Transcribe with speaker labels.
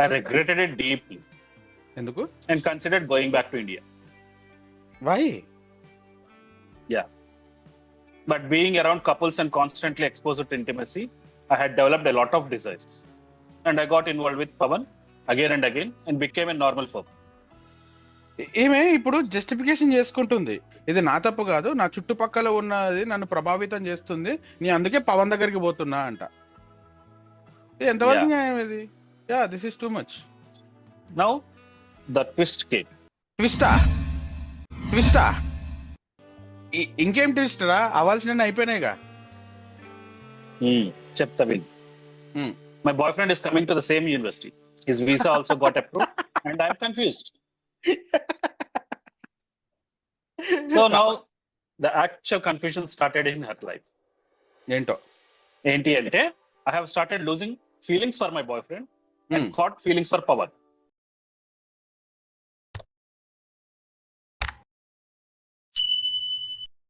Speaker 1: I regretted it deeply
Speaker 2: ఎందుకు?
Speaker 1: and considered going back to India.
Speaker 2: Why?
Speaker 1: Yeah. But being around couples and constantly exposed to intimacy, I had developed a lot of desires. And I got involved with Pawan again and again and became a normal folk.
Speaker 2: ఈమె ఇప్పుడు justification చేసుకుంటుంది, ఇది నా తప్పు కాదు, నా చుట్టుపక్కల ఉన్నది నన్ను ప్రభావితం చేస్తుంది, నీ అందుకే పవన్ దగ్గరికి పోతున్నా అంట. ఇది ఎంతవరకు
Speaker 1: Yeah.
Speaker 2: న్యాయం ఇది? Yeah, this is too much.
Speaker 1: Now, the twist came.
Speaker 2: ట్విస్టా? ట్విస్టా? ఇంకేం ట్విస్ట్ రా? అవ్వాల్సిన అయిపోయినాయిగా.
Speaker 1: Chepta win.
Speaker 2: Hmm.
Speaker 1: My boyfriend is coming to the same university. His visa also got approved, and I'm confused. So now, the actual confusion started in her life.
Speaker 2: ఏంటో
Speaker 1: Enti ante, I have started losing feelings for my boyfriend and caught feelings for Pawan.